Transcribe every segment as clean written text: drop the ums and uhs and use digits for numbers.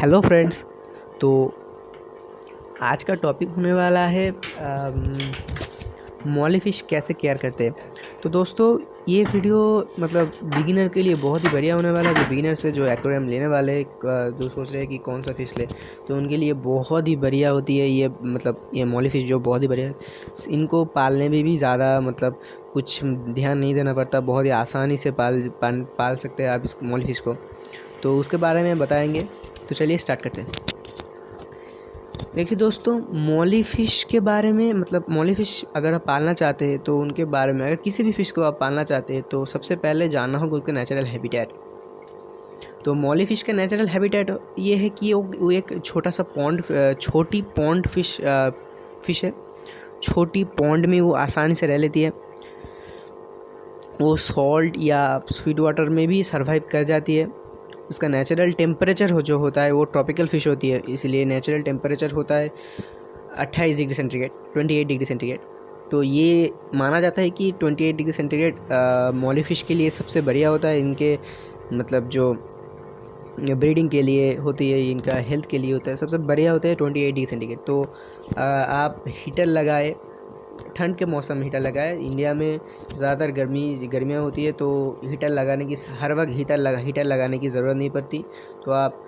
Hello friends. तो आज का टॉपिक होने वाला है मॉलीफिश कैसे केयर करते हैं। तो दोस्तों ये वीडियो मतलब बिगिनर के लिए बहुत ही बढ़िया होने वाला है। जो बिगिनर से जो एक्वेरियम लेने वाले हैं, जो सोच रहे हैं कि कौन सा फ़िश ले, तो उनके लिए बहुत ही बढ़िया होती है ये ये मॉलीफिश जो बहुत ही बढ़िया है। इनको पालने में भी ज़्यादा कुछ ध्यान नहीं देना पड़ता, बहुत ही आसानी से पाल सकते हैं आप इस मॉलीफिश को। तो उसके बारे में बताएंगे, तो चलिए स्टार्ट करते हैं। देखिए दोस्तों, मॉली फ़िश के बारे में मॉली फ़िश अगर आप पालना चाहते हैं तो उनके बारे में, अगर किसी भी फ़िश को आप पालना चाहते हैं तो सबसे पहले जानना होगा उसका नेचुरल हैबिटेट। तो मॉली फ़िश का नेचुरल हैबिटेट ये है कि वो एक छोटा सा छोटी पॉन्ड फ़िश है। छोटी पॉन्ड में वो आसानी से रह लेती है। वो सॉल्ट या स्वीट वाटर में भी सर्वाइव कर जाती है। उसका नेचुरल टेम्परेचर जो होता है वो ट्रॉपिकल फ़िश होती है, इसलिए नेचुरल टेम्परेचर होता है 28 डिग्री सेंटीग्रेड, 28 डिग्री सेंटीग्रेड। तो ये माना जाता है कि 28 डिग्री सेंटीग्रेड मॉली फ़िश के लिए सबसे बढ़िया होता है। इनके जो ब्रीडिंग के लिए होती है, इनका हेल्थ के लिए होता है, सबसे बढ़िया होता है 28 डिग्री सेंटीग्रेड। तो आप हीटर लगाए, ठंड के मौसम में हीटर लगाए। इंडिया में ज़्यादातर गर्मियाँ होती है, तो हीटर लगाने की हर वक्त हीटर लगाने की ज़रूरत नहीं पड़ती। तो आप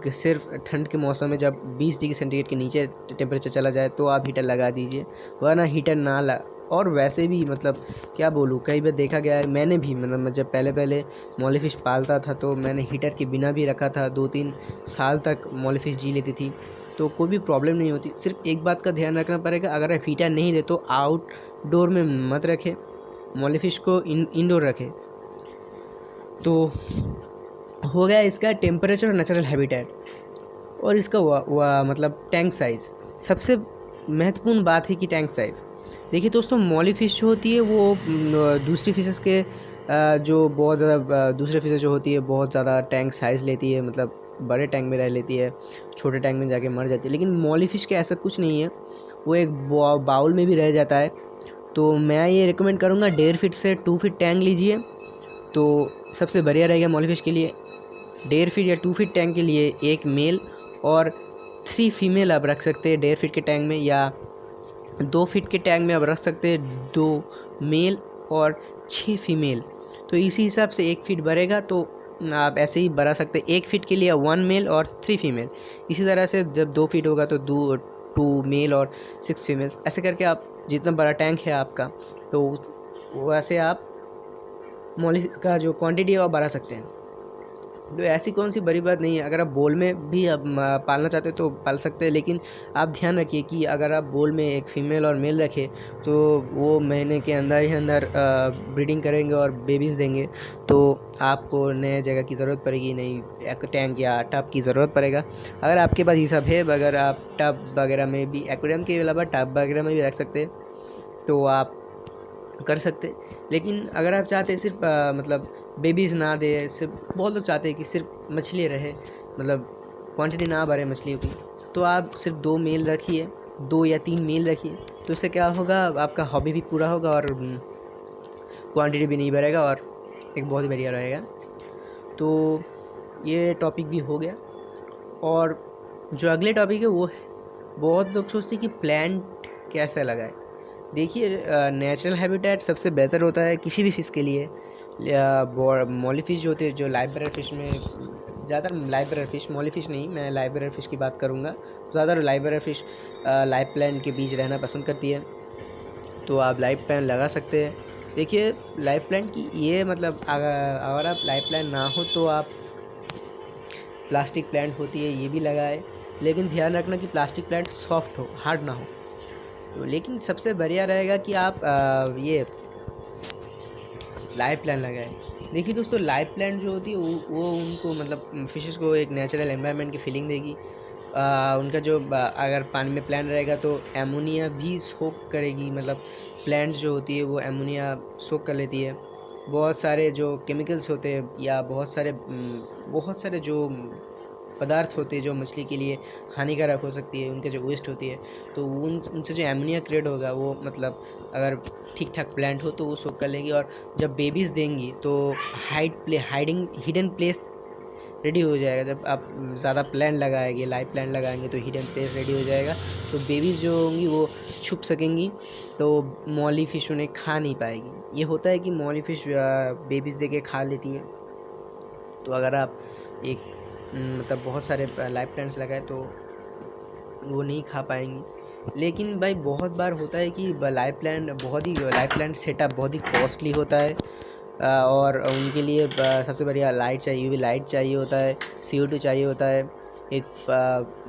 सिर्फ ठंड के मौसम में जब 20 डिग्री सेंटीग्रेड के नीचे टेम्परेचर चला जाए तो आप हीटर लगा दीजिए, वरना हीटर ना लगा। और वैसे भी क्या बोलूँ, कई बार देखा गया है, मैंने भी जब पहले मॉली फ़िश पालता था तो मैंने हीटर के बिना भी रखा था। 2-3 साल तक मॉली फ़िश जी लेती थी, तो कोई भी प्रॉब्लम नहीं होती। सिर्फ एक बात का ध्यान रखना पड़ेगा, अगर आप हीटर नहीं दे तो आउटडोर में मत रखें, मॉली फ़िश को इंडोर रखें। तो हो गया इसका टेम्परेचर और नेचुरल हैबिटेट। और इसका टैंक साइज़ सबसे महत्वपूर्ण बात है कि टैंक साइज़। देखिए दोस्तों, मॉली फ़िश जो होती है वो दूसरी फ़िशेस के जो बहुत ज़्यादा दूसरे फ़िशेस जो होती है बहुत ज़्यादा टैंक साइज़ लेती है, बड़े टैंक में रह लेती है, छोटे टैंक में जाके मर जाती है। लेकिन मॉली फ़िश के ऐसा कुछ नहीं है, वो एक बाउल में भी रह जाता है। तो मैं ये रिकमेंड करूँगा 1.5 फीट से 2 फीट टैंक लीजिए, तो सबसे बढ़िया रहेगा मॉली फ़िश के लिए। 1.5 फीट या 2 फीट टैंक के लिए 1 मेल और 3 फीमेल आप रख सकते हैं 1.5 फीट के टैंक में, या 2 फीट के टैंक में आप रख सकते हैं 2 मेल और 6 फीमेल। तो इसी हिसाब से 1 फीट भरेगा, तो आप ऐसे ही बढ़ा सकते हैं। 1 फीट के लिए 1 मेल और 3 फीमेल। इसी तरह से जब 2 फीट होगा तो 2 मेल और 6 फीमेल। ऐसे करके आप जितना बड़ा टैंक है आपका, तो वैसे आप मॉली का जो क्वांटिटी है वो बढ़ा सकते हैं। तो ऐसी कौन सी बड़ी बात नहीं है। अगर आप बोल में भी आप पालना चाहते हो तो पाल सकते हैं, लेकिन आप ध्यान रखिए कि अगर आप बोल में एक फ़ीमेल और मेल रखें तो वो महीने के अंदर ही अंदर ब्रीडिंग करेंगे और बेबीज़ देंगे। तो आपको नए जगह की ज़रूरत पड़ेगी, नई एक टैंक या टब की ज़रूरत पड़ेगा। अगर आपके पास ये सब है, अगर आप टब वगैरह में भी, एक्वेरियम के अलावा टब वगैरह में भी रख सकते हैं, तो आप कर सकते। लेकिन अगर आप चाहते हैं सिर्फ बेबीज़ ना दे, सिर्फ बहुत लोग चाहते हैं कि सिर्फ मछली रहे, क्वांटिटी ना बढ़े मछलियों की, तो आप सिर्फ 2 मेल रखिए, 2 या 3 मेल रखिए। तो इससे क्या होगा, आपका हॉबी भी पूरा होगा और क्वांटिटी भी नहीं बढ़ेगा और एक बहुत ही बढ़िया रहेगा। तो ये टॉपिक भी हो गया। और जो अगले टॉपिक है वो है, बहुत लोग सोचते हैं कि प्लांट कैसे लगाए। देखिए, नेचुरल हैबिटेट सबसे बेहतर होता है किसी भी फ़िश के लिए। मॉली फ़िश जो होते हैं, जो लाइव बरर फ़िश में ज़्यादा, लाइव बरर फ़िश, मॉली फ़िश नहीं, मैं लाइव बरर फ़िश की बात करूँगा। ज़्यादा लाइव बरर फ़िश लाइव प्लांट के बीच रहना पसंद करती है, तो आप लाइव प्लांट लगा सकते हैं। देखिए, लाइव प्लांट की ये अगर आप लाइव प्लांट ना हो तो आप प्लास्टिक प्लांट होती है ये भी लगाए, लेकिन ध्यान रखना कि प्लास्टिक प्लांट सॉफ्ट हो, हार्ड ना हो। तो लेकिन सबसे बढ़िया रहेगा कि आप ये लाइव प्लांट लगाएं। देखिए दोस्तों, लाइव प्लांट जो होती है वो उनको फिशेस को एक नेचुरल एनवायरनमेंट की फीलिंग देगी। उनका जो अगर पानी में प्लांट रहेगा तो एमोनिया भी सोक करेगी, प्लांट जो होती है वो एमोनिया सोक कर लेती है। बहुत सारे जो केमिकल्स होते हैं या बहुत सारे जो पदार्थ होते हैं जो मछली के लिए हानिकारक हो सकती है, उनके जो वेस्ट होती है, तो उनसे जो एमोनिया क्रिएट होगा वो अगर ठीक ठाक प्लांट हो तो वो सोक कर लेंगी। और जब बेबीज़ देंगी तो हिडन प्लेस रेडी हो जाएगा। जब आप ज़्यादा प्लांट लगाएंगे, लाइव प्लांट लगाएंगे तो हिडन प्लेस रेडी हो जाएगा, तो बेबीज़ जो होंगी वो छुप सकेंगी, तो मॉली फ़िश उन्हें खा नहीं पाएगी। ये होता है कि मॉली फ़िश बेबीज़ देके खा लेती है। तो अगर आप एक मतलब बहुत सारे लाइव प्लांट्स लगाए तो वो नहीं खा पाएंगी। लेकिन भाई बहुत बार होता है कि लाइव प्लांट सेटअप बहुत ही कॉस्टली होता है, और उनके लिए सबसे बढ़िया लाइट चाहिए, यूवी लाइट चाहिए होता है, CO2 चाहिए होता है, एक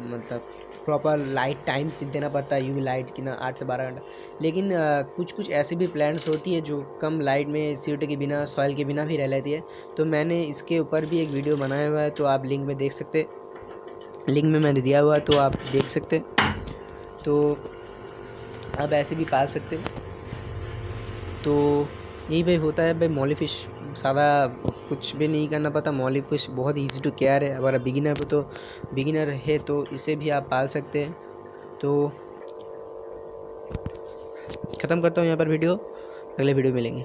मतलब प्रॉपर लाइट टाइम देना पड़ता है, यूवी लाइट कितना 8 से 12 घंटा। लेकिन कुछ कुछ ऐसी भी प्लांट्स होती है जो कम लाइट में CO2 के बिना, सॉइल के बिना भी रह लेती है। तो मैंने इसके ऊपर भी एक वीडियो बनाया हुआ है, तो आप लिंक में देख सकते, लिंक में मैंने दिया हुआ है, तो आप देख सकते। तो आप ऐसे भी पाल सकते। तो यही भाई होता है भाई, मॉली फ़िश ज़्यादा कुछ भी नहीं करना पड़ता। मॉली फ़िश बहुत ईजी टू केयर है। अगर बिगिनर है तो इसे भी आप पाल सकते हैं। तो ख़त्म करता हूँ यहाँ पर वीडियो, अगले वीडियो में मिलेंगे।